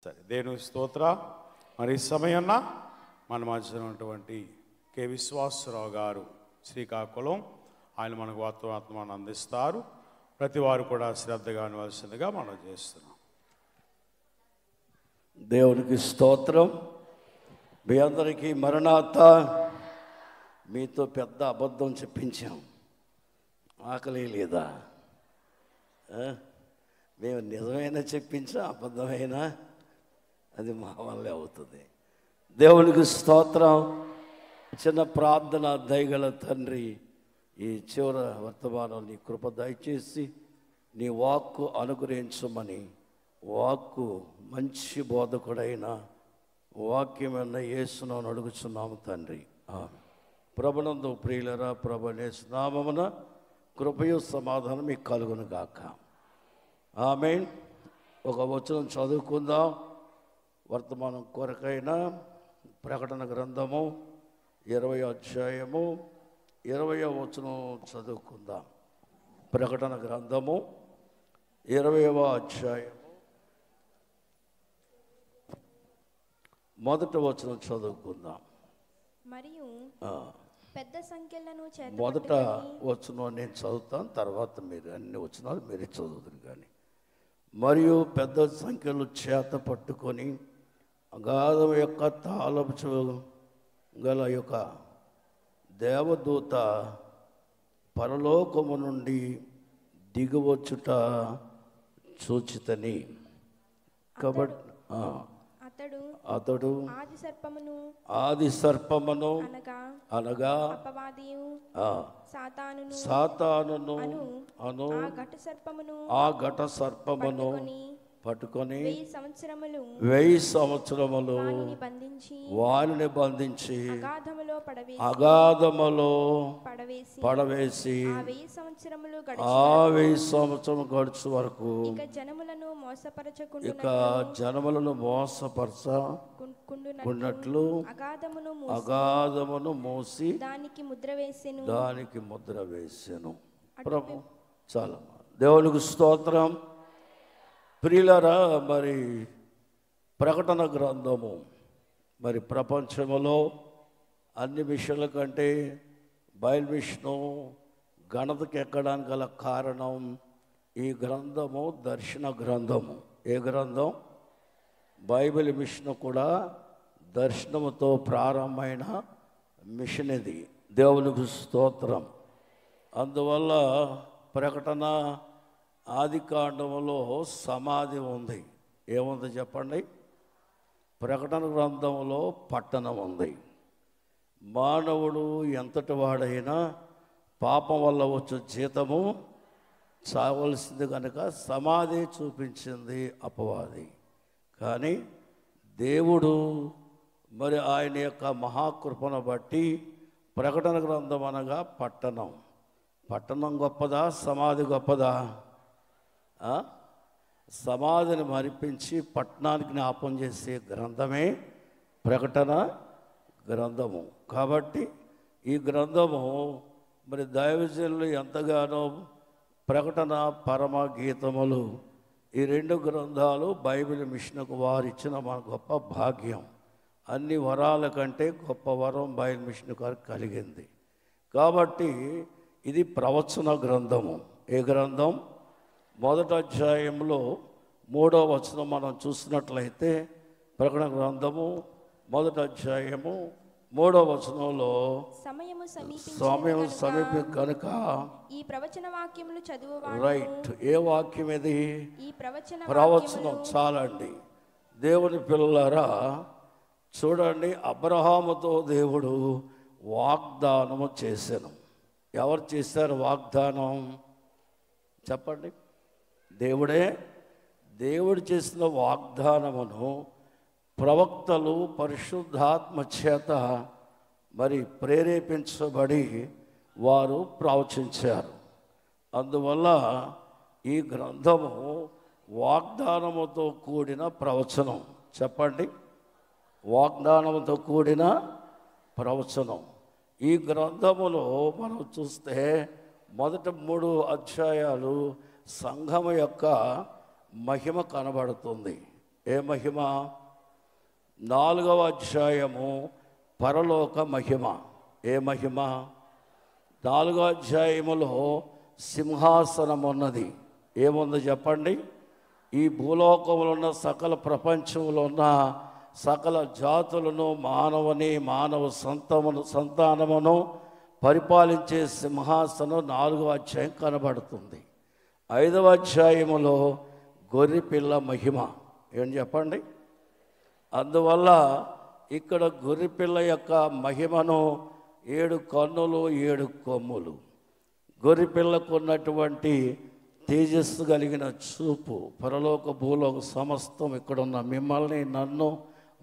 సరే, దేవుని స్తోత్ర. మరి ఈ సమయాన్న మన మధ్య ఉన్నటువంటి కె విశ్వాసరావు గారు శ్రీకాకుళం, ఆయన మనకు వర్తమానం అందిస్తారు. ప్రతి వారు కూడా శ్రద్ధగా అనవలసిందిగా మనం చేస్తున్నాం. దేవునికి స్తోత్రం. మీ అందరికీ మరణాత. మీతో పెద్ద అబద్ధం చెప్పించాం, ఆకలి లేదా? మేము నిజమైనా చెప్పించాం, అబద్ధమైనా అది మా వల్లే అవుతుంది. దేవునికి స్తోత్రం. చిన్న ప్రార్థన. దయగల తండ్రి, ఈ చివరి వర్తమానం నీ కృప దయచేసి నీ వాక్కు అనుగ్రహించమని, వాక్కు మంచి బోధకుడైన వాక్యమైన యేసునామమున అడుగుచున్నాము తండ్రి. ప్రభునందు ప్రియులరా, ప్రభువైన యేసు నామమున కృపయు సమాధానం మీకు కలుగును గాక. ఆమేన్. ఒక వచనం చదువుకుందాం. వర్తమానం కొరకైన ప్రకటన గ్రంథము 20వ అధ్యాయము 20వ వచనం చదువుకుందాం. ప్రకటన గ్రంథము 20వ అధ్యాయము 1వ వచనం చదువుకుందాం. మరియు పెద్ద సంఖ్యలను మొదట వచనం నేను చదువుతాను, తర్వాత మీరు అన్ని వచనాలు మీరే చదువుతారు. కానీ మరియు పెద్ద సంఖ్యలు చేత పట్టుకొని అగాధం యొక్క తాళపు గల యొక్క దేవదూత పరలోకము నుండి దిగువచ్చుట చూచితని. కాబట్టి అతడు ఆది సర్పమును అనగా సాతానును అను ఆ ఘట సర్పమును పట్టుకొని 1000 సంవత్సరములు వారిని బంధించి అగాధములో పడవేసి ఆ 1000 సంవత్సరం గడుచు వరకు ఇక జనములను మోసపరచకున్నట్లు అగాధమును మూసి దానికి ముద్ర వేసెను. ప్రభు చాలా. దేవునికి స్తోత్రం. ప్రియులారా, మరి ప్రకటన గ్రంథము మరి ప్రపంచంలో అన్ని విషయాల కంటే బైబిల్ మిషను ఘనతకి ఎక్కడానికి గల కారణం ఈ గ్రంథము దర్శన గ్రంథము. ఏ గ్రంథం? బైబిల్ మిషన్ కూడా దర్శనముతో ప్రారంభమైన మిషన్ ఇది. దేవునికి స్తోత్రం. అందువల్ల ప్రకటన ఆది కాండములో సమాధి ఉంది. ఏముంది చెప్పండి? ప్రకటన గ్రంథంలో పట్టణం ఉంది. మానవుడు ఎంతటి వాడైనా పాపం వల్ల వచ్చే జీతము చావలసింది కనుక సమాధి చూపించింది అపవాది. కానీ దేవుడు మరి ఆయన యొక్క మహాకృపను బట్టి ప్రకటన గ్రంథం అనగా పట్టణం. పట్టణం గొప్పదా? సమాధి గొప్పదా? సమాధిని మరిపించి పట్టణానికి జ్ఞాపం చేసే గ్రంథమే ప్రకటన గ్రంథము. కాబట్టి ఈ గ్రంథము మరి దైవజనులు ఎంతగానో ప్రకటన పరమ గీతములు ఈ 2 గ్రంథాలు బైబిల్ మిషన్కు వారు ఇచ్చిన మన గొప్ప భాగ్యం. అన్ని వరాల కంటే గొప్ప వరం బైబిల్ మిషన్ గారికి కలిగింది. కాబట్టి ఇది ప్రవచన గ్రంథము. ఏ గ్రంథం? 1వ అధ్యాయంలో 3వ వచనం మనం చూసినట్లయితే ప్రకటన గ్రంథము 1వ అధ్యాయము 3వ వచనంలో సమయం సమీపి కనుక ఈ ప్రవచన వాక్యములు చదువువాడు. రైట్. ఏ వాక్యం ఇది? ఈ ప్రవచనం. చాలండి. దేవుని పిల్లలారా, చూడండి, అబ్రహాముతో దేవుడు వాగ్దానము చేశాను. ఎవరు చేశారు వాగ్దానం? చెప్పండి. దేవుడే. దేవుడు చేసిన వాగ్దానమును ప్రవక్తలు పరిశుద్ధాత్మ చేత మరి ప్రేరేపించబడి వారు ప్రవచించారు. అందువల్ల ఈ గ్రంథము వాగ్దానముతో కూడిన ప్రవచనం. చెప్పండి. వాగ్దానముతో కూడిన ప్రవచనం. ఈ గ్రంథములో మనం చూస్తే మొదటి 3 అధ్యాయాలు సంఘము యొక్క మహిమ కనబడుతుంది. ఏ మహిమ? 4వ అధ్యాయము పరలోక మహిమ. ఏ మహిమ? 4వ అధ్యాయములో సింహాసనం ఉన్నది. ఏముందో చెప్పండి? ఈ భూలోకంలో ఉన్న సకల ప్రపంచంలో ఉన్న సకల జాతులను మానవ సంతానమును పరిపాలించే సింహాసనం 4వ అధ్యాయం కనబడుతుంది. 5వ అధ్యాయములో గొర్రెపిల్ల మహిమ. ఏం చెప్పండి? అందువల్ల ఇక్కడ గొర్రెపిల్ల యొక్క మహిమను 7 కన్నులు 7 కొమ్ములు, గొర్రెపిల్లకు ఉన్నటువంటి తేజస్సు కలిగిన చూపు, పరలోక భూలోక సమస్తం ఇక్కడున్న మిమ్మల్ని నన్ను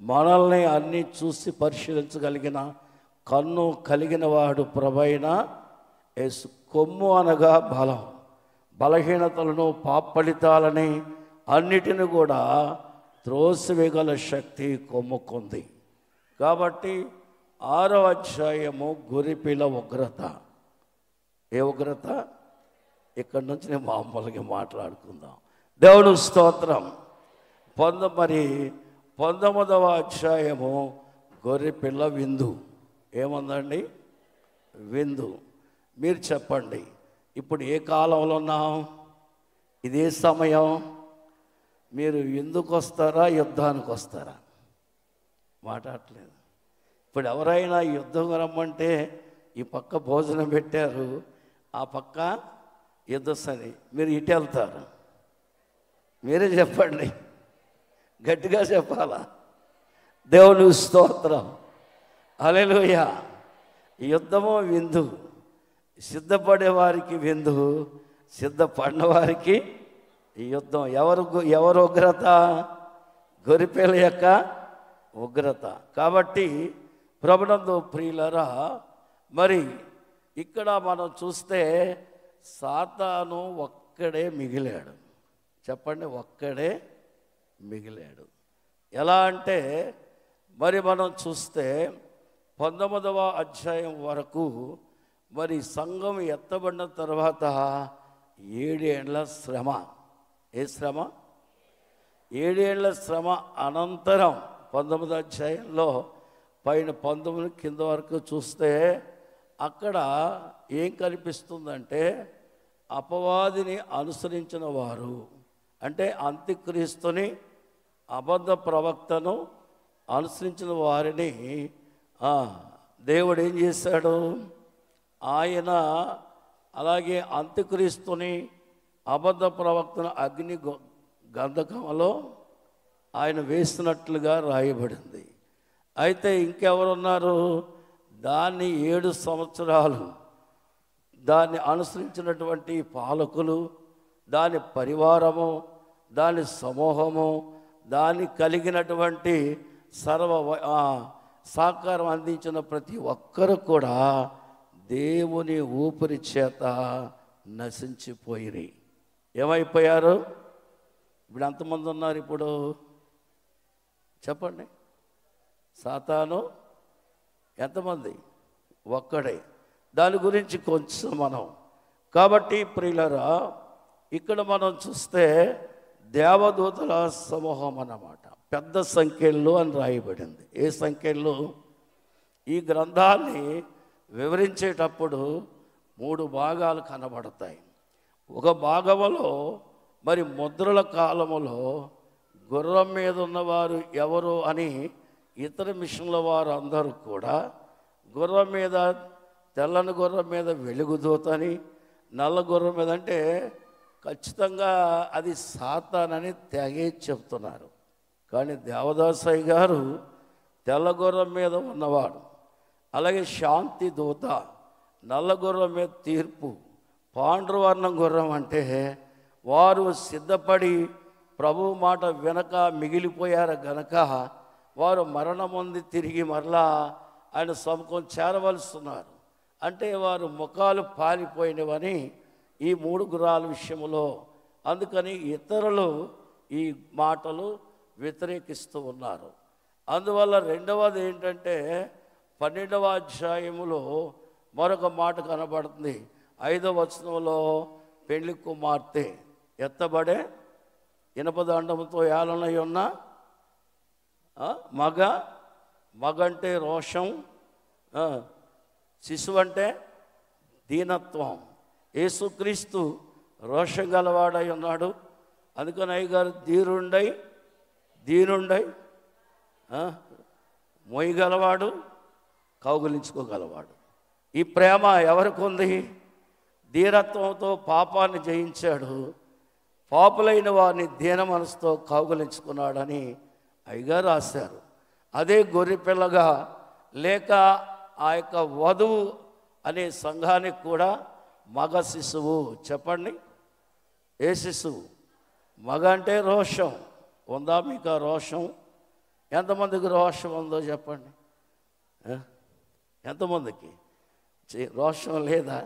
మనల్ని అన్నీ చూసి పరిశీలించగలిగిన కన్ను కలిగిన వాడు ప్రభైన యేసు. కొమ్ము అనగా బలం, బలహీనతలను పాపఫలితాలని అన్నిటిని కూడా త్రోసివేయగల శక్తి కొమ్ముకుంది. కాబట్టి 6వ అధ్యాయము గొర్రెపిల్ల ఉగ్రత. ఏ ఉగ్రత? ఇక్కడి నుంచి నేను మామూలుగా మాట్లాడుకుందాం. దేవుడు స్తోత్రం. 19వ అధ్యాయము గొర్రెపిల్ల విందు. ఏముందండి? విందు. మీరు చెప్పండి, ఇప్పుడు ఏ కాలంలో ఉన్నాం? ఇదే సమయం. మీరు విందుకు వస్తారా, యుద్ధానికి వస్తారా? మాట్లాడలేదు. ఇప్పుడు ఎవరైనా యుద్ధం రమ్మంటే ఈ పక్క భోజనం పెట్టారు, ఆ పక్క యుద్ధసని, మీరు ఇటు వెళ్తారు? మీరే చెప్పండి, గట్టిగా చెప్పాలా? దేవుని స్తోత్రం. హల్లెలూయా. యుద్ధము విందు. సిద్ధపడే వారికి విందు, సిద్ధపడిన వారికి యుద్ధం. ఎవరు ఉగ్రత? గొర్రెపిల్ల యొక్క ఉగ్రత. కాబట్టి ప్రభునందు ప్రియులరా, మరి ఇక్కడ మనం చూస్తే సాతాను ఒక్కడే మిగిలాడు. చెప్పండి, ఒక్కడే మిగిలాడు. ఎలా అంటే మరి మనం చూస్తే 19వ అధ్యాయం వరకు మరి సంఘం ఎత్తబడిన తర్వాత 7 ఏళ్ల శ్రమ. ఏ శ్రమ? 7 ఏళ్ల శ్రమ అనంతరం 19వ అధ్యాయంలో పైన 19 కింద వరకు చూస్తే అక్కడ ఏం కనిపిస్తుందంటే అపవాదిని అనుసరించిన వారు, అంటే అంత్యక్రీస్తుని, అబద్ధ ప్రవక్తను అనుసరించిన వారిని దేవుడు ఏం చేశాడు? ఆయన అలాగే అంత్యక్రీస్తుని, అబద్ధ ప్రవక్తను అగ్ని గంధకంలో ఆయన వేసినట్లుగా రాయబడింది. అయితే ఇంకెవరున్నారు? దాన్ని 7 సంవత్సరాలు దాన్ని అనుసరించినటువంటి పాలకులు, దాని పరివారము, దాని సమూహము, దాన్ని కలిగినటువంటి సహకారం అందించిన ప్రతి ఒక్కరు కూడా దేవుని ఊపిరి చేత నశించిపోయిరి. ఏమైపోయారు? ఇప్పుడు ఎంతమంది ఉన్నారు? ఇప్పుడు చెప్పండి. సాతాను ఎంతమంది? ఒక్కడే. దాని గురించి కొంచెం మనం, కాబట్టి ప్రియులరా, ఇక్కడ మనం చూస్తే దేవదూతల సమూహం అన్నమాట. పెద్ద సంఖ్యలో అని రాయబడింది. ఏ సంఖ్యలో? ఈ గ్రంథాన్ని వివరించేటప్పుడు 3 భాగాలు కనబడతాయి. ఒక భాగంలో మరి ముద్రల కాలములో గుర్రం మీద ఉన్నవారు ఎవరు అని ఇతర మిషన్ల వారు అందరూ కూడా గుర్రం మీద, తెల్లని గుర్రం మీద వెలుగుదూతని, నల్ల గుర్రం మీద అంటే ఖచ్చితంగా అది సాతానని తెగే చెప్తున్నారు. కానీ దేవదాసయ్య గారు తెల్ల గుర్రం మీద ఉన్నవాడు, అలాగే శాంతి దూత, నల్ల గుర్రం మీద తీర్పు, పాండ్రవర్ణం గుర్రం అంటే వారు సిద్ధపడి ప్రభు మాట వెనక మిగిలిపోయారు గనక వారు మరణం పొంది తిరిగి మరలా ఆయన సముఖం చేరవలస్తున్నారు. అంటే వారు ముఖాలు పాలిపోయినవని ఈ 3 గుర్రాల విషయంలో. అందుకని ఇతరులు ఈ మాటలు వ్యతిరేకిస్తూ ఉన్నారు. అందువల్ల రెండవది ఏంటంటే 12వ అధ్యాయములో మరొక మాట కనబడుతుంది. 5వ వచనంలో పెళ్లి కుమార్తె ఎత్తబడే ఇనపదండంతో ఏలనై ఉన్న మగ అంటే రోషం, శిశువు అంటే దీనత్వం. యేసుక్రీస్తు రోషం గలవాడై ఉన్నాడు. అందుకని అయ్యగారు దీనుండై మోయగలవాడు, కౌగులించుకోగలవాడు. ఈ ప్రేమ ఎవరికి ఉంది? ధీరత్వంతో పాపాన్ని జయించాడు, పాపులైన వారిని దీన మనసుతో కౌగులించుకున్నాడని అయ్యగారు రాశారు. అదే గొర్రెపిల్లగా లేక ఆ యొక్క వధువు అనే సంఘానికి కూడా మగ శిశువు. చెప్పండి, ఏ శిశువు? మగ అంటే రోషం. ఉందా మీకు ఆ రోషం? ఎంతమందికి రోషం ఉందో చెప్పండి. ఎంతమందికి రోషం లేదా?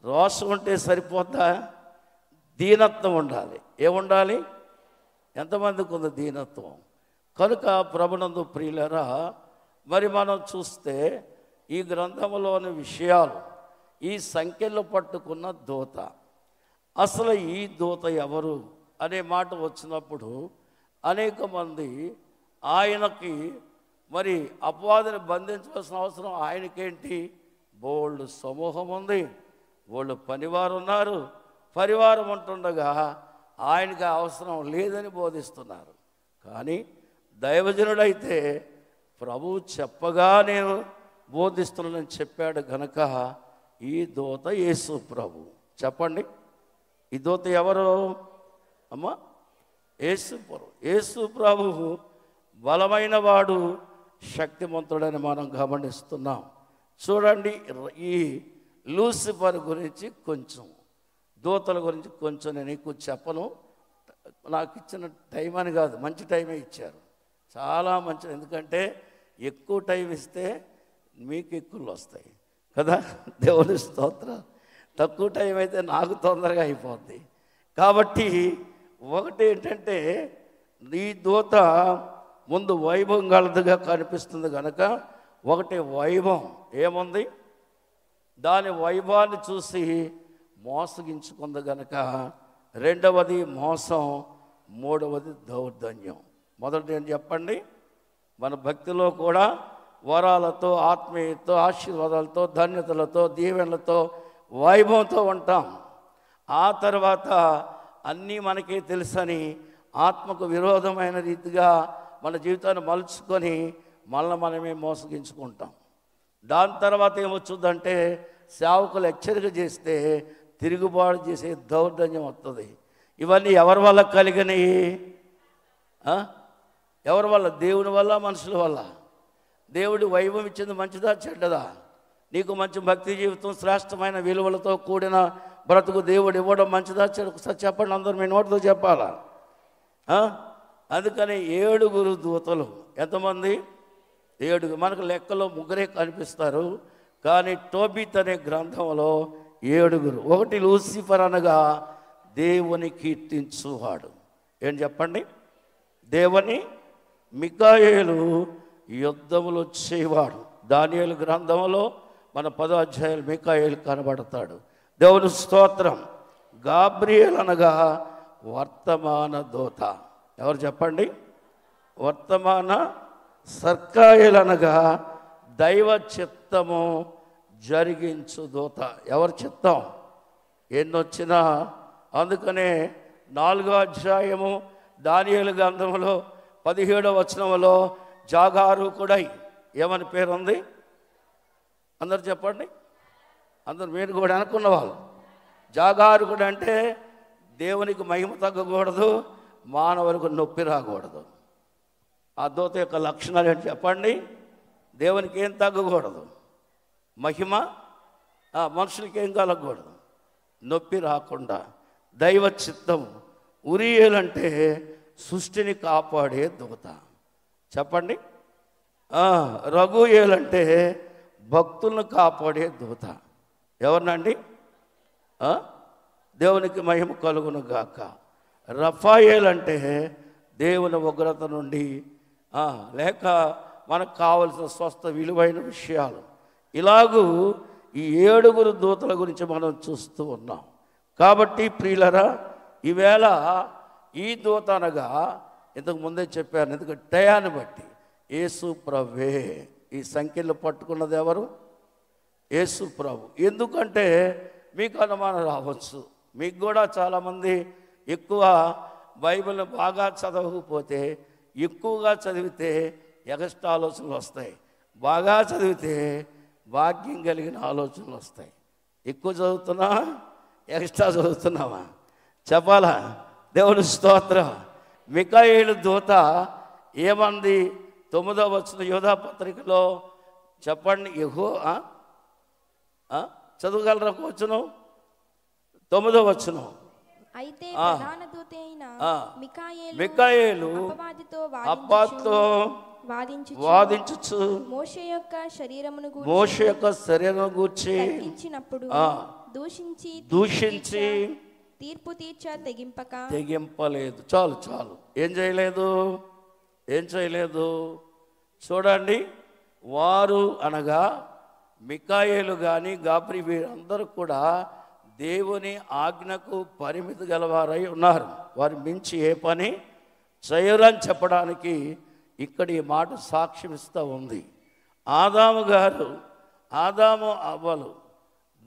రోషం ఉంటే సరిపోద్దా? దీనత్వం ఉండాలి. ఏముండాలి? ఎంతమందికి ఉంది దీనత్వం? కనుక ప్రభునందు ప్రియులరా, మరి మనం చూస్తే ఈ గ్రంథంలోని విషయాలు, ఈ సంఖ్యలు పట్టుకున్న దూత, అసలు ఈ దూత ఎవరు అనే మాట వచ్చినప్పుడు అనేక మంది ఆయనకి మరి అపవాదిని బంధించవలసిన అవసరం ఆయనకేంటి? బోల్డ్ సమూహం ఉంది, వాళ్ళు పనివారు ఉన్నారు, పరివారం ఉంటుండగా ఆయనకి అవసరం లేదని బోధిస్తున్నారు. కానీ దైవజనుడైతే ప్రభువు చెప్పగా నేను బోధిస్తున్నానని చెప్పాడు గనక ఈ దూత యేసు ప్రభు. చెప్పండి, ఈ దూత ఎవరు అమ్మా? యేసు ప్రభు. యేసు ప్రభు బలమైన వాడు, శక్తిమంతుడని మనం గమనిస్తున్నాం. చూడండి, ఈ లూసిఫర్ గురించి కొంచెం, దూతల గురించి కొంచెం నేను ఎక్కువ చెప్పను. నాకు ఇచ్చిన టైం అని కాదు, మంచి టైమే ఇచ్చారు, చాలా మంచిది. ఎందుకంటే ఎక్కువ టైం ఇస్తే మీకు ఎక్కువలు వస్తాయి కదా, దేవుని స్తోత్రం. తక్కువ టైం అయితే నాకు తొందరగా అయిపోద్ది. కాబట్టి ఒకటి ఏంటంటే, ఈ దూత ముందు వైభవం గలదుగా కనిపిస్తుంది కనుక ఒకటి వైభవం ఏముంది, దాని వైభవాన్ని చూసి మోసగించుకుంది కనుక రెండవది మోసం, మూడవది దౌర్జన్యం. మొదటి ఏం చెప్పండి? మన భక్తిలో కూడా వరాలతో, ఆత్మీయతతో, ఆశీర్వాదాలతో, ధన్యతలతో, దీవెనలతో, వైభవంతో ఉంటాం. ఆ తర్వాత అన్నీ మనకే తెలుసని ఆత్మకు విరోధమైన రీతిగా మన జీవితాన్ని మలుచుకొని మనమే మోసగించుకుంటాం. దాని తర్వాత ఏమొచ్చుద్దంటే, సేవకులు హెచ్చరిక చేస్తే తిరుగుబాటు చేసే దౌర్జన్యం వస్తుంది. ఇవన్నీ ఎవరి వల్ల కలిగినాయి? ఎవరి వల్ల? దేవుని వల్ల, మనుషుల వల్ల. దేవుడి వైభవం ఇచ్చింది మంచిదా చెడ్డదా? నీకు మంచి భక్తి జీవితం, శ్రేష్టమైన విలువలతో కూడిన బ్రతుకు దేవుడు ఇవ్వడం మంచిదా చెడు? ఒకసారి చెప్పండి, అందరూ మీ నోటితో చెప్పాలా? అందుకని 7 దూతలు. ఎంతమంది? 7. మనకు లెక్కలో 3 కనిపిస్తారు, కానీ టోబిత్ అనే గ్రంథంలో 7. ఒకటి లూసిఫర్ అనగా దేవుని కీర్తించువాడు. ఏం చెప్పండి? దేవుని. మికాయేలు యుద్ధములు వచ్చేవాడు. దానియేలు గ్రంథంలో మన 10వ అధ్యాయం మికాయేలు కనబడతాడు. దేవుని స్తోత్రం. గాబ్రియేల్ అనగా వర్తమాన దూత. ఎవరు చెప్పండి? వర్తమాన. సర్కాయేల్ అనగా దైవ చిత్తము జరిగించు దూత. ఎవరి చిత్తం ఎన్నొచ్చినా. అందుకనే 4వ అధ్యాయము దానియేలు గ్రంథంలో 17వ వచనంలో జాగారూకుడై ఏమని పేరుంది? అందరు చెప్పండి, అందరు మీరు కూడా అనుకున్న వాళ్ళు. జాగారూకుడు అంటే దేవునికి మహిమ తగ్గకూడదు, మానవులకు నొప్పి రాకూడదు. ఆ దూత యొక్క లక్షణాలు ఏంటి చెప్పండి? దేవునికి ఏం తగ్గకూడదు, మహిమ మనుషులకి ఏం కలగకూడదు, నొప్పి రాకుండా దైవ చిత్తం. ఉరియేలంటే సృష్టిని కాపాడే దూత. చెప్పండి. రఘుయేలంటే భక్తులను కాపాడే దూత. ఎవరినండి? దేవునికి మహిమ కలుగును గాక. రఫాయేల్ అంటే దేవుని ఉగ్రత నుండి లేక మనకు కావలసిన స్వస్థ విలువైన విషయాలు. ఇలాగూ ఈ 7 దూతల గురించి మనం చూస్తూ ఉన్నాం. కాబట్టి ప్రియులరా, ఈవేళ ఈ దూత అనగా ఇంతకు ముందే చెప్పాను, ఎందుకంటే టయాన్ని బట్టి. యేసు ప్రభువే. ఈ సంఖ్యలు పట్టుకున్నది ఎవరు? యేసు ప్రభు. ఎందుకంటే మీకు అనుమానం రావచ్చు, మీకు కూడా చాలామంది ఎక్కువ బైబిల్ బాగా చదవకపోతే, ఎక్కువగా చదివితే ఎగస్ట్రా ఆలోచనలు వస్తాయి, బాగా చదివితే భాగ్యం కలిగిన ఆలోచనలు వస్తాయి. ఎక్కువ చదువుతున్నా, ఎక్స్ట్రా చదువుతున్నావా? చెప్పాలా? దేవుని స్తోత్రం. మికాయేలు దూత ఏమంది 9వ వచనం యోధా పత్రికలో? చెప్పండి. చదవగలరా? వచనం 9వ వచనం. అయితే ప్రధాన దూత అయిన మికాయేలు అపవాదితో వాదించుచు మోషే యొక్క శరీరమును గూర్చి దూషించి తీర్పు తీర్చ తెగింపలేదు. చాలు. ఏం చేయలేదు? చూడండి, వారు అనగా మికాయేలు కానీ గాబ్రి వీరందరూ కూడా దేవుని ఆజ్ఞకు పరిమితి గలవారై ఉన్నారు. వారు మించి ఏ పని చేయరని చెప్పడానికి ఇక్కడ ఈ మాట సాక్ష్యం ఇస్తూ ఉంది. ఆదాము అవ్వలు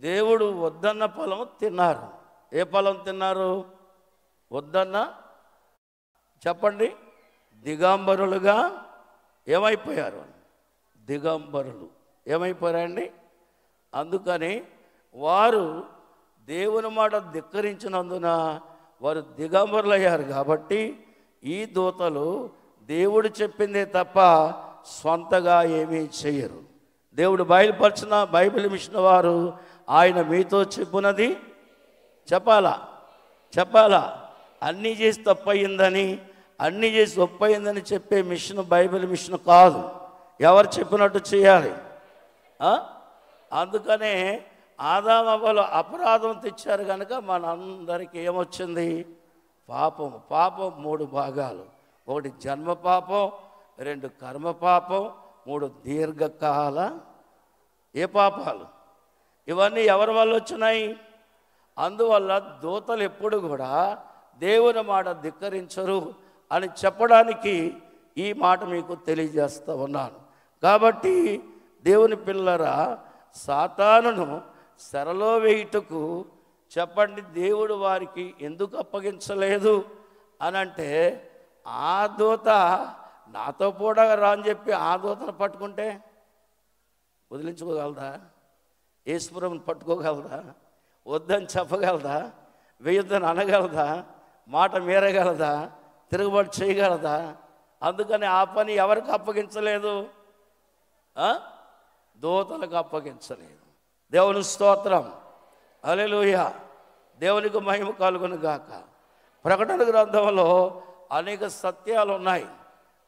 దేవుడు వద్దన్న ఫలం తిన్నారు. ఏ ఫలం తిన్నారు? వద్దన్న, చెప్పండి. దిగంబరులుగా ఏమైపోయారు? దిగంబరులు ఏమైపోయారండి? అందుకని వారు దేవుని మాట ధిక్కరించినందున వారు దిగంబరులయ్యారు. కాబట్టి ఈ దూతలు దేవుడు చెప్పిందే తప్ప స్వంతగా ఏమీ చేయరు. దేవుడు బయలుపరిచిన బైబిల్ మిషన్ వారు ఆయన మీతో చెప్పున్నది చెప్పాలా? అన్నీ చేసి తప్పయిందని, అన్నీ చేసి ఒప్పయిందని చెప్పే మిషన్ బైబిల్ మిషన్ కాదు. ఎవరు చెప్పినట్టు చేయాలి. అందుకనే ఆదామవ్వలు అపరాధం తెచ్చారు కనుక మనందరికీ ఏమొచ్చింది? పాపం. 3 భాగాలు. 1 జన్మ పాపం, 2 కర్మ పాపం, 3 దీర్ఘకాల ఏ పాపాలు. ఇవన్నీ ఎవరి వల్ల వచ్చినాయి? అందువల్ల దూతలు ఎప్పుడు కూడా దేవుని మాట ధిక్కరించరు అని చెప్పడానికి ఈ మాట మీకు తెలియజేస్తూ ఉన్నాను. కాబట్టి దేవుని పిల్లరా, సాతానును చెరలో వేయుటకు చెప్పండి దేవుడు వారికి ఎందుకు అప్పగించలేదు అనంటే, ఆ దూత నాతో కూడా రా అని చెప్పి ఆ దూతను పట్టుకుంటే వదిలించుకోగలదా? యేసుప్రభుని పట్టుకోగలదా? వద్దని చెప్పగలదా? వేయొద్దని అనగలదా? మాట మీరగలదా? తిరుగుబాటు చేయగలదా? అందుకని ఆ పని ఎవరికి అప్పగించలేదు? దూతలకు అప్పగించలేదు. దేవుని స్తోత్రం. హల్లెలూయా. దేవునికి మహిమ కలుగును గాక. ప్రకటన గ్రంథంలో అనేక సత్యాలు ఉన్నాయి.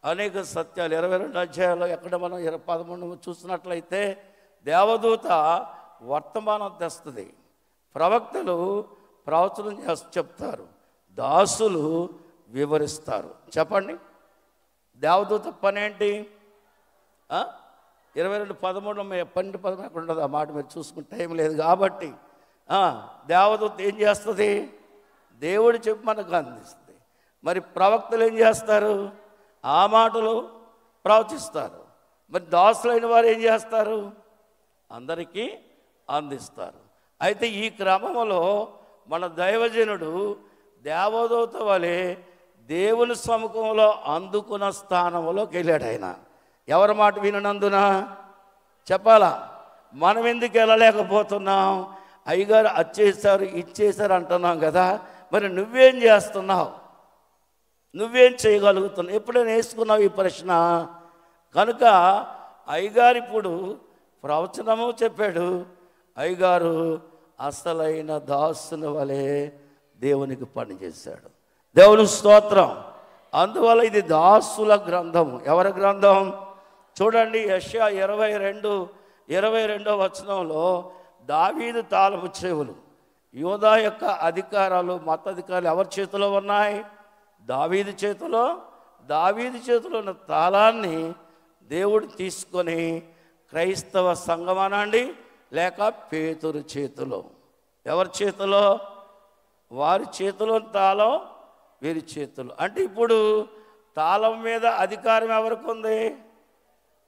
22 అధ్యాయాలు ఎక్కడ మనం 13 చూసినట్లయితే దేవదూత వర్తమానం తెస్తుంది, ప్రవక్తలు ప్రవచనం చెప్తారు, దాసులు వివరిస్తారు. చెప్పండి, దేవదూత పని ఏంటి? 22:13 12 అక్కడ ఉండదు. ఆ మాట మీరు చూసుకుంటే టైం లేదు కాబట్టి దేవదూత ఏం చేస్తుంది? దేవుడు చెప్పి మనకు అందిస్తుంది. మరి ప్రవక్తలు ఏం చేస్తారు? ఆ మాటలు ప్రవచిస్తారు. మరి దాసులైన వారు ఏం చేస్తారు? అందరికీ అందిస్తారు. అయితే ఈ క్రమంలో మన దైవజనుడు దేవదూత వలె దేవుని సముఖంలో అందుకున్న స్థానంలోకి వెళ్ళాడు. ఆయన ఎవరి మాట వినందున చెప్పాలా? మనం ఎందుకు వెళ్ళలేకపోతున్నాం? అయ్యగారు అచ్చేశారు ఇచ్చేశారు అంటున్నాం కదా. మరి నువ్వేం చేస్తున్నావు? నువ్వేం చేయగలుగుతున్నావు? ఎప్పుడైనా వేసుకున్నావు ఈ ప్రశ్న? కనుక అయ్యగారు ఇప్పుడు ప్రవచనము చెప్పాడు. అయ్యగారు అసలైన దాసుని వలె దేవునికి పనిచేశాడు. దేవుని స్తోత్రం. అందువల్ల ఇది దాసుల గ్రంథము. ఎవరి గ్రంథం? చూడండి, యెషయా 22వ వచనంలో దావీదు తాళపు చెవులు, యూదా యొక్క అధికారాలు, మతాధికారాలు ఎవరి చేతిలో ఉన్నాయి? దావీదు చేతిలో. దావీదు చేతిలో ఉన్న తాళాన్ని దేవుడు తీసుకొని క్రైస్తవ సంఘమనండి లేక పేతురు చేతిలో, ఎవరి చేతిలో? వారి చేతిలో తాళం వీరి చేతులు. అంటే ఇప్పుడు తాళం మీద అధికారం ఎవరికి ఉంది?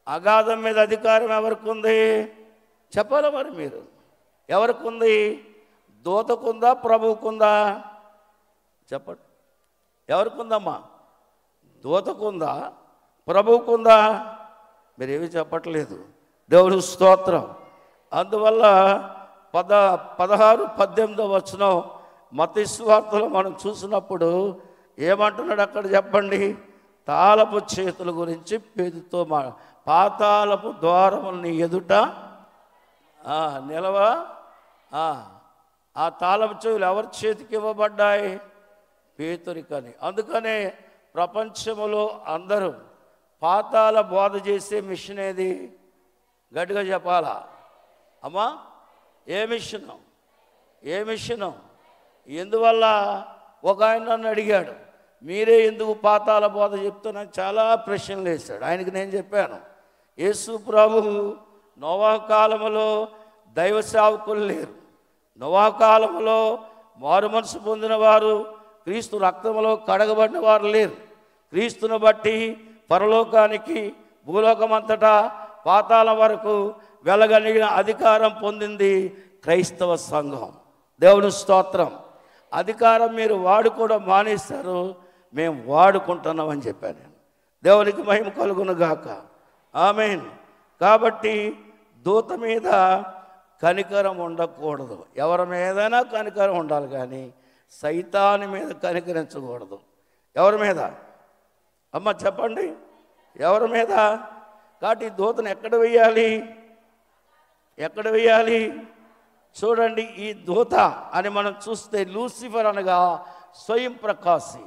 అగాధం మీద అధికారం ఎవరికి ఉంది? చెప్పాలి మరి మీరు. ఎవరికి ఉంది? దూతకుందా, ప్రభువుకుందా? చెప్పండి. ఎవరికి ఉందమ్మా? దూతకుందా, ప్రభువుకుందా? మీరేమీ చెప్పట్లేదు. దేవుడు స్తోత్రం. అందువల్ల 16-18 వచనం మత్తయి సువార్తలో మనం చూసినప్పుడు ఏమంటున్నాడు అక్కడ చెప్పండి? తాళపు చేతుల గురించి పేరుతో పాతాళపు ద్వారములని ఎదుట నిలవ. ఆ తాళపు చెవులు ఎవరి చేతికి ఇవ్వబడ్డాయి? పేతురికని. అందుకనే ప్రపంచంలో అందరూ పాతాళ బోధ చేసే మిషన్ ఏది? గట్టిగా చెప్పాలా అమ్మా? ఏ మిషను? ఏ మిషను? ఎందువల్ల? ఒక ఆయన నన్ను అడిగాడు, మీరే ఎందుకు పాతాళ బోధ చెప్తున్నాను? చాలా ప్రశ్నలు వేశాడు. ఆయనకి నేను చెప్పాను, యేసు ప్రభువు నోవహు కాలములో దైవ సేవకులు లేరు. నోవహు కాలములో మారు మనసు పొందిన వారు, క్రీస్తు రక్తములో కడగబడిన వారు లేరు. క్రీస్తును బట్టి పరలోకానికి, భూలోకమంతటా పాతాళం వరకు వెళ్ళగలిగిన అధికారం పొందింది క్రైస్తవ సంఘం. దేవుని స్తోత్రం. అధికారం మీరు వాడుకోవడం మానేస్తారు, మేము వాడుకుంటున్నామని చెప్పాను నేను. దేవునికి మహిమ కలుగును గాక. ఆమేన్. కాబట్టి దూత మీద కనికరం ఉండకూడదు. ఎవరి మీదైనా కనికరం ఉండాలి, కానీ సైతాని మీద కనికరించకూడదు. ఎవరి మీద అమ్మ చెప్పండి? ఎవరి మీద? కాబట్టి దూతను ఎక్కడ వేయాలి? ఎక్కడ వేయాలి? చూడండి, ఈ దూత అని మనం చూస్తే లూసిఫర్ అనగా స్వయం ప్రకాశి.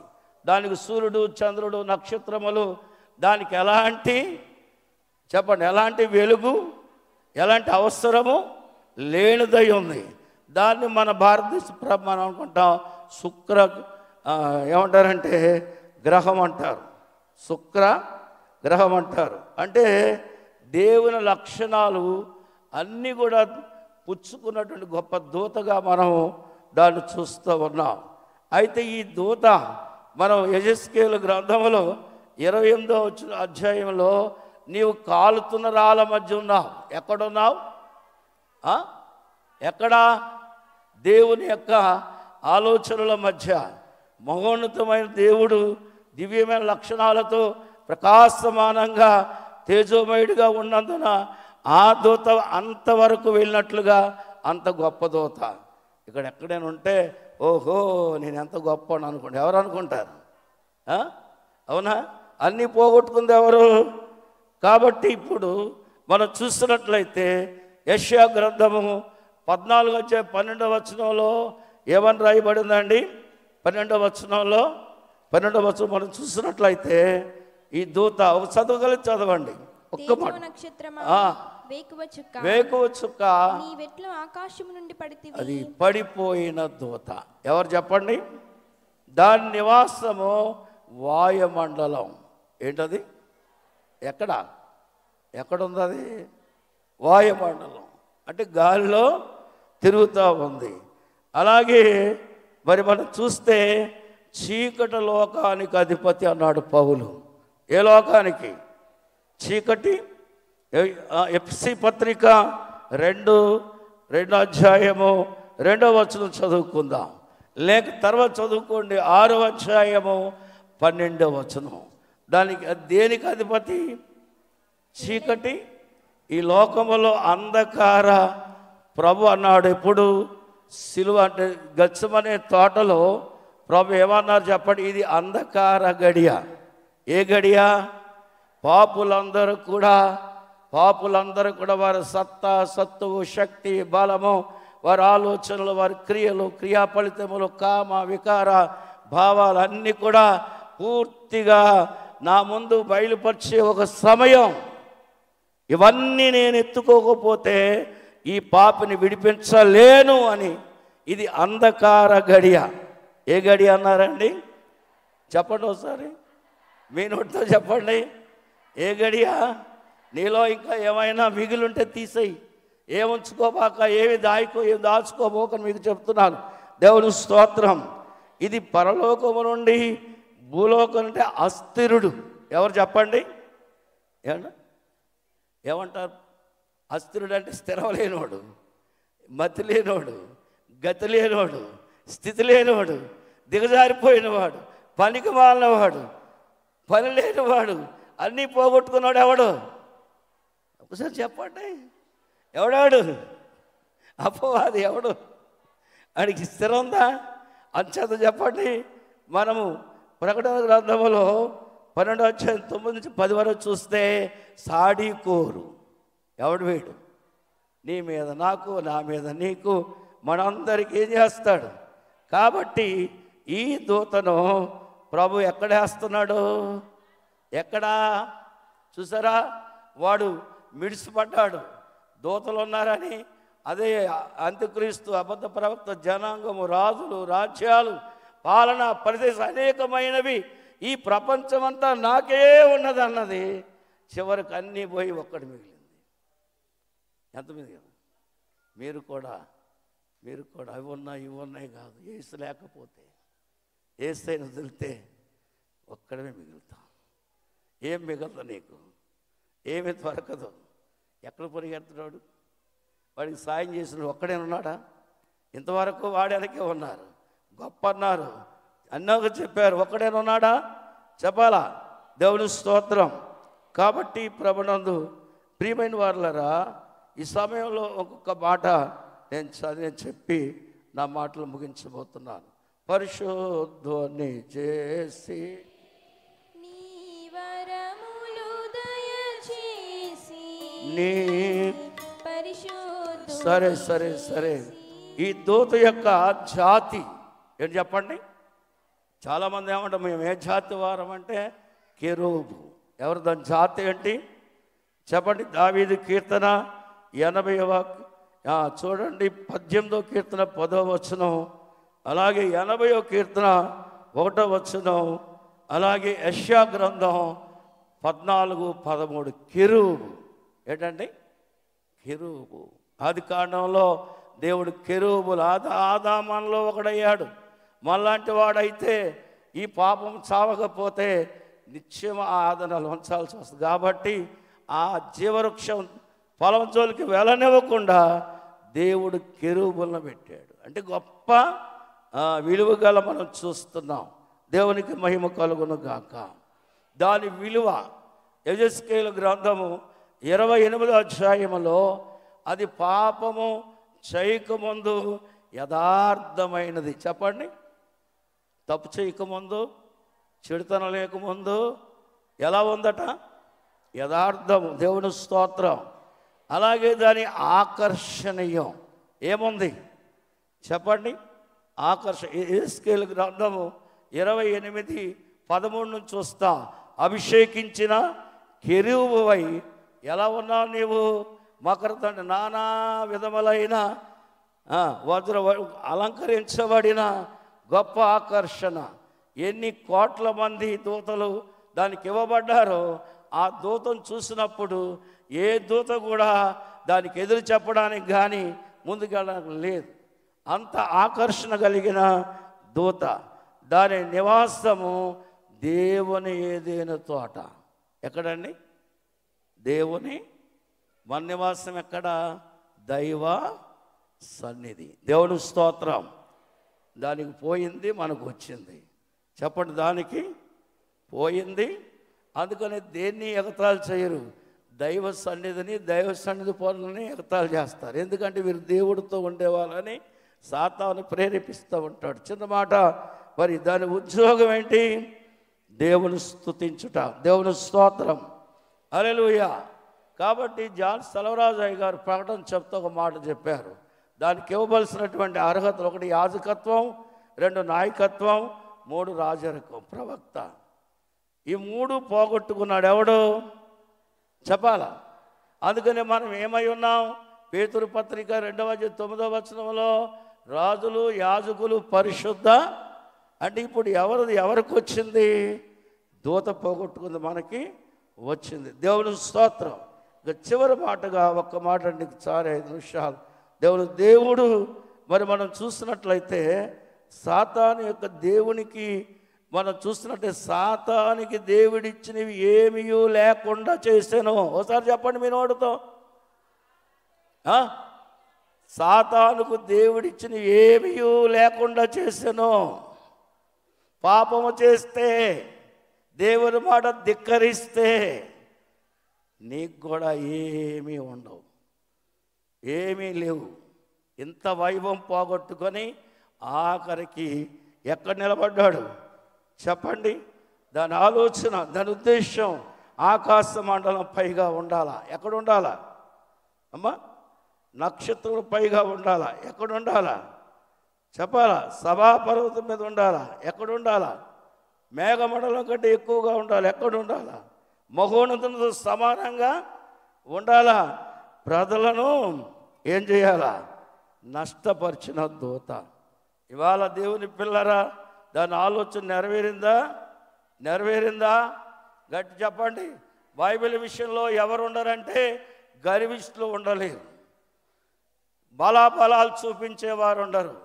దానికి సూర్యుడు, చంద్రుడు, నక్షత్రములు, దానికి ఎలాంటి చెప్పండి ఎలాంటి వెలుగు, ఎలాంటి అవసరము లేనిదై ఉంది. దాన్ని మన భారతదేశ మనం అనుకుంటాం శుక్ర ఏమంటారంటే గ్రహం అంటారు. శుక్ర గ్రహం అంటారు. అంటే దేవుని లక్షణాలు అన్నీ కూడా పుచ్చుకున్నటువంటి గొప్ప దూతగా మనం దాన్ని చూస్తూ ఉన్నాం. అయితే ఈ దూత మనం యెహెజ్కేలు గ్రంథంలో 28వ అధ్యాయంలో నీవు కాలుతున్న రాళ్ళ మధ్య ఉన్నావు. ఎక్కడున్నావు? ఎక్కడా? దేవుని యొక్క ఆలోచనల మధ్య. మహోన్నతమైన దేవుడు దివ్యమైన లక్షణాలతో ప్రకాశమానంగా తేజోమయుడిగా ఉన్నందున ఆ దూత అంతవరకు వెళ్ళినట్లుగా అంత గొప్ప దూత. ఇక్కడ ఎక్కడైనా ఉంటే ఓహో నేను ఎంత గొప్ప అని అనుకుంటా. ఎవరు అనుకుంటారు? అవునా? అన్నీ పోగొట్టుకుంది ఎవరు? కాబట్టి ఇప్పుడు మనం చూస్తున్నట్లయితే యెషయా గ్రంథము 14-12 వచనంలో ఏమని రాయబడిందండి? 12వ వచనంలో 12వ వచనం మనం చూసినట్లయితే ఈ దూత చదవగలిగి చదవండి ఒక్క మాట. వేకువ చుక్క ఆకాశం నుండి పడితే అది పడిపోయిన దూత. ఎవరు చెప్పండి? దాని నివాసము వాయుమండలం. ఏంటది? ఎక్కడుంది అది? వాయుమండలం అంటే గాలిలో తిరుగుతూ ఉంది. అలాగే మరి మనం చూస్తే చీకటి లోకానికి అధిపతి అన్నాడు పౌలు. ఏ లోకానికి? చీకటి. ఎఫ్సి పత్రిక 2వ అధ్యాయము 2వ వచనం చదువుకుందాం. లేక తర్వాత చదువుకోండి 6వ అధ్యాయము 12వ వచనం. దానికి దేనికి అధిపతి? చీకటి. ఈ లోకములో అంధకార ప్రభు అన్నాడు. ఎప్పుడు? సిలువ అంటే గెత్సెమనే తోటలో ప్రభు ఏమన్నారు చెప్పండి? ఇది అంధకార గడియ. ఏ గడియ? పాపులందరూ కూడా వారి సత్తా, సత్తువు, శక్తి, బలము, వారి ఆలోచనలు, వారి క్రియలు, క్రియా ఫలితములు, కామ, వికార భావాలు అన్నీ కూడా పూర్తిగా నా ముందు బయలుపరిచే ఒక సమయం. ఇవన్నీ నేను ఎత్తుకోకపోతే ఈ పాపిని విడిపించలేను అని. ఇది అంధకార గడియ. ఏ గడియ అన్నారండి? చెప్పండి ఒకసారి, మీ నోటితో చెప్పండి. ఏ గడియ? నీలో ఇంకా ఏమైనా మిగిలింటే తీసేయి. ఏముంచుకోబాక, ఏమి దాచుకోబోకని మీకు చెప్తున్నాను. దేవుని స్తోత్రం. ఇది పరలోకము నుండి భూలోకం అంటే అస్థిరుడు. ఎవరు చెప్పండి? ఏమన్నా ఏమంటారు? అస్థిరుడు అంటే స్థిరం లేనివాడు, మతి లేనివాడు, గతి లేనివాడు, స్థితి లేనివాడు, దిగజారిపోయినవాడు, పనికి మాలినవాడు, పని లేనివాడు, అన్నీ పోగొట్టుకున్నాడు. ఎవడు? ఒకసారి చెప్పండి, ఎవడాడు? అపవాది. ఎవడు? ఆడికి స్థిరం ఉందా? అంచేత చెప్పండి. మనము ప్రకటన గ్రంథములో 12:9-10 వరకు చూస్తే సాడీకోరు. ఎవడు వీడు? నీ మీద నాకు, నా మీద నీకు, మనందరికీ ఏం చేస్తాడు? కాబట్టి ఈ దూతను ప్రభు ఎక్కడేస్తున్నాడు? ఎక్కడా? చూసారా? వాడు మిడిసిపడ్డాడు. దూతలు ఉన్నారని. అదే అంత్యక్రీస్తు, అబద్ధ ప్రవక్త, జనాంగము, రాజులు, రాజ్యాలు, పాలన, ప్రదేశం అనేకమైనవి, ఈ ప్రపంచమంతా నాకే ఉన్నదన్నది. చివరికి అన్నీ పోయి ఒక్కటి మిగిలింది. ఎంత మిగిలింది? మీరు కూడా అవి ఉన్నాయి ఇవి ఉన్నాయి కాదు. ఏసు లేకపోతే, ఏసైన వదిలితే ఒక్కడమే మిగులుతాం. ఏం మిగలదు నీకు, ఏమి దొరకదు. ఎక్కడ పరిగెడుతున్నాడు? వాడికి సాయం చేసిన ఒక్కడే ఉన్నాడా? ఇంతవరకు వాడేనకే ఉన్నారు, గొప్ప అన్నారు, అన్నాక చెప్పారు. ఒక్కడేనున్నాడా? చెప్పాలా? దేవుని స్తోత్రం. కాబట్టి ప్రభునందు ప్రియమైన వారులారా, ఈ సమయంలో ఒక్కొక్క మాట నేను చెప్పి నా మాటలు ముగించబోతున్నాను. పరిశుద్ధుని చేసి సరే సరే సరే ఈ దూత యొక్క జాతి ఏంటి చెప్పండి? చాలామంది ఏమంటాం, మేము ఏ జాతి వారం అంటే కెరూబు. ఎవరు దాని జాతి ఏంటి చెప్పండి? దావీదు కీర్తన 80వ చూడండి, 18వ కీర్తన 10వ వచనం, అలాగే 80వ కీర్తన 1వ వచనం, అలాగే యెషయా గ్రంథం 14:13. కెరూబు ఏంటండి? కెరూబు. ఆది కాండంలో దేవుడు కెరూబులు ఆదామంలో ఒకడయ్యాడు. మనలాంటి వాడైతే ఈ పాపం చావకపోతే నిత్యం ఆదరణలు ఉంచాల్సి వస్తుంది. కాబట్టి ఆ జీవవృక్షం పొలం జోలికి వెళ్ళనివ్వకుండా దేవుడు కెరూబులను పెట్టాడు. అంటే గొప్ప విలువ గల మనం చూస్తున్నాం. దేవునికి మహిమ కలుగును గాక. దాని విలువ యెహెజ్కేలు గ్రంథము 28వ అధ్యాయములో అది పాపము చేయకముందు యథార్థమైనది. చెప్పండి, తప్పు చేయకముందు, చెడుతనం లేకముందు ఎలా ఉందట? యథార్థము. దేవుని స్తోత్రం. అలాగే దాని ఆకర్షణీయం ఏముంది చెప్పండి? యెహెజ్కేలు గ్రంథము 28:13 నుంచి చూస్తాం. అభిషేకించిన కెరూబువై ఎలా ఉన్నావు నీవు? మకరదండ నానా విధములైన వజ్ర అలంకరించబడిన గొప్ప ఆకర్షణ. ఎన్ని కోట్ల మంది దూతలు దానికి ఇవ్వబడ్డారో ఆ దూతను చూసినప్పుడు ఏ దూత కూడా దానికి ఎదురు చెప్పడానికి కానీ ముందుకెళ్ళడానికి లేదు. అంత ఆకర్షణ కలిగిన దూత. దాని నివాసము దేవుని ఏదైనా తోట. ఎక్కడండి? దేవుని మన నివాసం ఎక్కడ? దైవ సన్నిధి. దేవుని స్తోత్రం. దానికి పోయింది, మనకు వచ్చింది. చెప్పండి, దానికి పోయింది. అందుకని దేన్ని ఎగతాళి చేయరు. దైవ సన్నిధిని, దైవ సన్నిధి పనులని ఎగతాళి చేస్తారు. ఎందుకంటే వీరు దేవుడితో ఉండేవాళ్ళని సాతాను ప్రేరేపిస్తూ ఉంటాడు. చిన్న మాట. మరి దాని ఉద్యోగం ఏంటి? దేవుని స్తుతించుట. దేవుని స్తోత్రం. హల్లెలూయా. కాబట్టి జాన్ సెలవరాజయ్య గారు ప్రకటన చెప్తూ ఒక మాట చెప్పారు. దానికి ఇవ్వవలసినటువంటి అర్హతలు: 1 యాజకత్వం, 2 నాయకత్వం, 3 రాజరికం, ప్రవక్త. ఈ 3 పోగొట్టుకున్నాడు. ఎవడు చెప్పాలా? అందుకని మనం ఏమై ఉన్నాం? పేతురు పత్రిక 2:9 వచనంలో రాజులు, యాజకులు, పరిశుద్ధ. అంటే ఇప్పుడు ఎవరికి వచ్చింది? దూత పోగొట్టుకుంది, మనకి వచ్చింది. దేవుని స్తోత్రం. ఇక చివరి మాటగా ఒక్క మాట, నీకు 5 నిమిషాలు. దేవుడు మరి మనం చూసినట్లయితే సాతాను యొక్క దేవునికి మనం చూస్తున్నట్టే సాతానికి దేవుడిచ్చినవి ఏమీ లేకుండా చేశాను. ఒకసారి చెప్పండి మీ నోటితో. సాతానుకు దేవుడిచ్చినవి ఏమీ లేకుండా చేశాను. పాపము చేస్తే, దేవుని మాట ధిక్కరిస్తే నీకు కూడా ఏమీ ఉండవు, ఏమీ లేవు. ఇంత వైభవం పోగొట్టుకొని ఆఖరికి ఎక్కడ నిలబడ్డాడు చెప్పండి? దాని ఆలోచన, దాని ఉద్దేశం ఆకాశ మండలం పైగా ఉండాలా? ఎక్కడ ఉండాలా అమ్మా? నక్షత్రం పైగా ఉండాలా? ఎక్కడ ఉండాలా చెప్పాలా? సభాపర్వతం మీద ఉండాలా? ఎక్కడ ఉండాలా? మేఘమండలం కంటే ఎక్కువగా ఉండాలి? ఎక్కడ ఉండాలా? మహోన్నతునితో సమానంగా ఉండాలా? ప్రజలను ఏం చేయాలా? నష్టపరిచిన దూత. ఇవాళ దేవుని పిల్లరా, దాని ఆలోచన నెరవేరిందా? గట్టి చెప్పండి. బైబిల్ విషయంలో ఎవరు ఉండరంటే గర్విష్ఠులు ఉండలేరు, బలాబలాలు చూపించేవారు ఉండరు,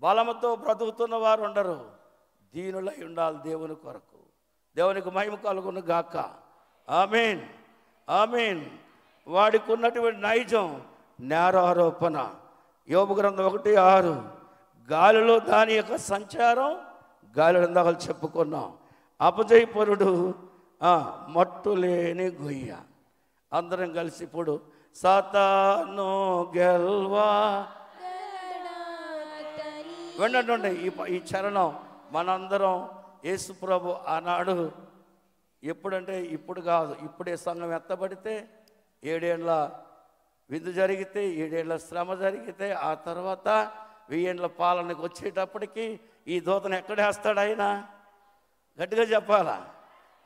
బలముతో బ్రతుకుతున్న వారు ఉండరు. దీనులై ఉండాలి దేవుని కొరకు. దేవునికి మహిమ కలుగును గాక. ఆమేన్, ఆమేన్. వాడికి ఉన్నటువంటి నైజం నేరారోపణ. యోబు గ్రంథం 1:6. గాలిలో దాని యొక్క సంచారం, గాలిలో ఇందాక చెప్పుకున్నాం. అపజయపరుడు మట్టు లేని గొయ్య. అందరం కలిసి ఇప్పుడు సాతాను గెల్వా. వినండి ఈ చరణం మనందరం. యేసు ప్రభు ఆనాడు, ఎప్పుడంటే ఇప్పుడు కాదు, ఇప్పుడే సంఘం ఎత్తబడితే 7 ఏళ్ళ విందు జరిగితే, 7 ఏళ్ళ శ్రమ జరిగితే, ఆ తర్వాత 1000 ఏళ్ళ పాలనకు వచ్చేటప్పటికి ఈ దూతను ఎక్కడేస్తాడు ఆయన? గట్టిగా చెప్పాలా?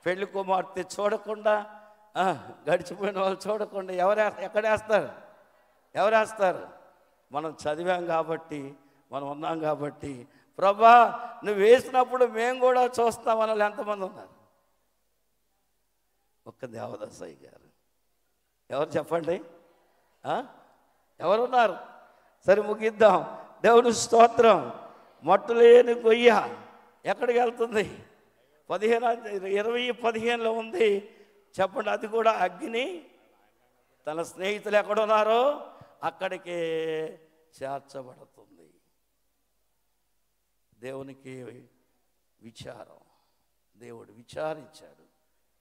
పెళ్లి కుమార్తె చూడకుండా, గడిచిపోయిన వాళ్ళు చూడకుండా ఎక్కడేస్తారు? ఎవరేస్తారు? మనం చదివాం కాబట్టి, మనం ఉన్నాం కాబట్టి, ప్రభా నువ్వు వేసినప్పుడు మేము కూడా చూస్తాం అన్నది ఎంతమంది ఉన్నారు? ఒక్క దేవదాసయ్య గారు. ఎవరు చెప్పండి? ఎవరున్నారు? సరే ముగిద్దాం. దేవుని స్తోత్రం. మట్టు లేని గొయ్య ఎక్కడికి వెళ్తుంది? 20:15లో ఉంది. చెప్పండి. అది కూడా అగ్ని తన స్నేహితులు ఎక్కడున్నారో అక్కడికే చేర్చబడుతుంది. దేవునికి విచారం. దేవుడు విచారించాడు.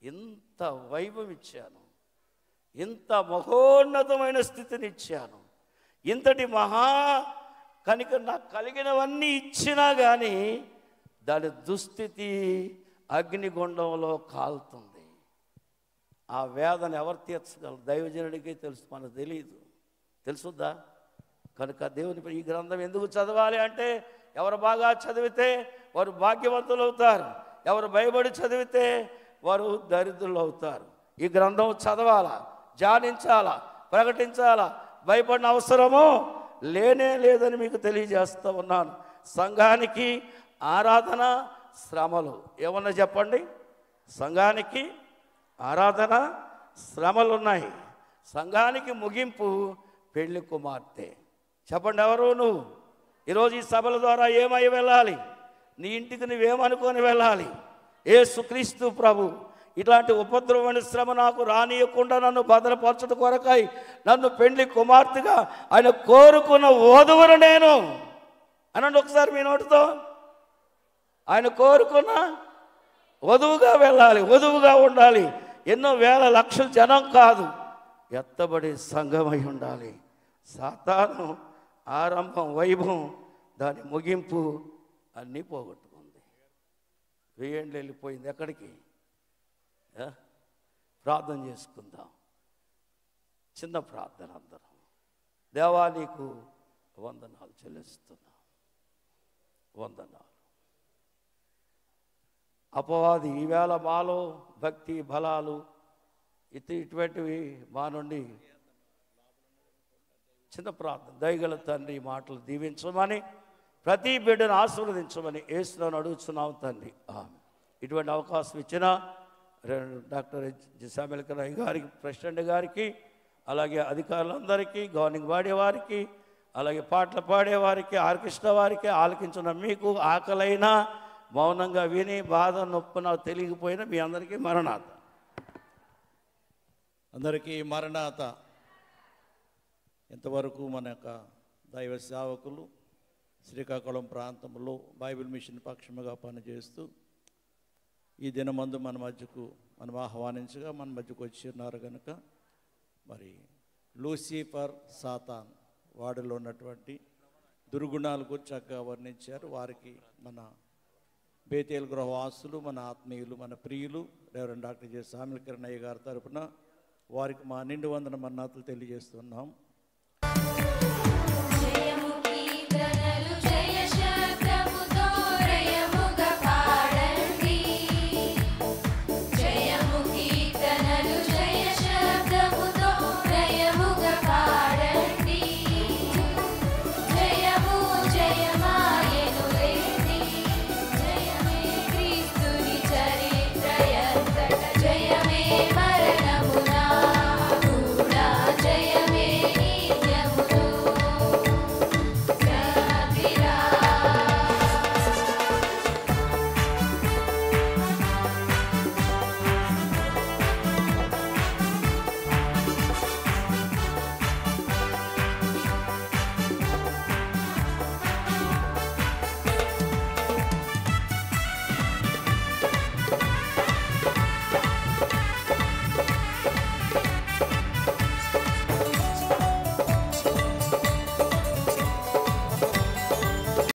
ఇంత వైభవం ఇచ్చాను, ఇంత మహోన్నతమైన స్థితిని ఇచ్చాను, ఇంతటి మహా కనుక నాకు కలిగినవన్నీ ఇచ్చినా కానీ దాని దుస్థితి అగ్నిగుండంలో కాలుతుంది. ఆ వేదన ఎవరు తీర్చగలరు? దైవజనుడికే తెలుసు, మనకు తెలియదు. తెలుసుద్దా? కనుక దేవుని ఈ గ్రంథం ఎందుకు చదవాలి అంటే, ఎవరు బాగా చదివితే వారు భాగ్యవంతులు అవుతారు, ఎవరు భయపడి చదివితే వారు దరిద్రులు అవుతారు. ఈ గ్రంథం చదవాలా, ధ్యానించాలా, ప్రకటించాలా. భయపడిన అవసరమో లేనే లేదని మీకు తెలియజేస్తూ ఉన్నాను. సంఘానికి ఆరాధన, శ్రమలు. ఏమన్నా చెప్పండి? సంఘానికి ఆరాధన, శ్రమలు ఉన్నాయి. సంఘానికి ముగింపు పెళ్లి కుమార్తె. చెప్పండి, ఎవరు నువ్వు? ఈరోజు ఈ సభల ద్వారా ఏమై వెళ్ళాలి? నీ ఇంటికి నువ్వేమనుకొని వెళ్ళాలి? యేసుక్రీస్తు ప్రభు ఇట్లాంటి ఉపద్రవమైన శ్రమ నాకు రానియకుండా నన్ను భద్రపరచడం కొరకై నన్ను పెళ్లి కుమార్తెగా ఆయన కోరుకున్న వధువును నేను అనండి ఒకసారి మీ నోటితో. ఆయన కోరుకున్న వధువుగా వెళ్ళాలి, వధువుగా ఉండాలి. ఎన్నో వేల లక్షల జనం కాదు, ఎత్తబడి సంఘమై ఉండాలి. సాతాను ఆరంభం వైభవం, దాని ముగింపు అన్నీ పోగొట్టుకుంది. 1000 ఏళ్ళు వెళ్ళిపోయింది. ఎక్కడికి? ప్రార్థన చేసుకుందాం. చిన్న ప్రార్థన అందరం. దేవా నీకు వందనాలు చెల్లిస్తున్నాం, వందనాలు. అపవాది ఈవేళ మాలో భక్తి బలాలు ఇటువంటివి మా నుండి చిన్న ప్రార్థన. దయగల తండ్రి, మాటలు దీవించమని, ప్రతి బిడ్డను ఆశీర్వదించమని యేసుని అడుగుతున్నాం తండ్రి. ఇటువంటి అవకాశం ఇచ్చిన డాక్టర్ శామ్యూల్ రాయ్ గారికి, ప్రెసిడెంట్ గారికి, అలాగే అధికారులందరికీ, గవర్నింగ్ బాడీ వారికి, అలాగే పాటలు పాడేవారికి, ఆర్కెస్ట్రా వారికి, ఆలకించిన మీకు, ఆకలైన మౌనంగా విని బాధ నొప్పి నాకు తెలియకపోయినా మీ అందరికీ మరణాత. అందరికీ మరణాత. ఇంతవరకు మన యొక్క దైవ సేవకులు శ్రీకాకుళం ప్రాంతంలో బైబిల్ మిషన్ పక్షముగా పనిచేస్తూ ఈ దినమందు మన మధ్యకు మనం ఆహ్వానించగా మన మధ్యకు వచ్చి ఉన్నారు కనుక మరి లూసిఫర్ సాతాన్ వాడిలో ఉన్నటువంటి దుర్గుణాలు గురించి చక్కగా వర్ణించారు. వారికి మన బేతేల్ గృహవాసులు, మన ఆత్మీయులు, మన ప్రియులు రెవరెండ్ డాక్టర్ జె సామిల్ కిరణయ్య గారి తరపున వారికి మా నిండు వందన మన్నాతులు తెలియజేస్తున్నాం.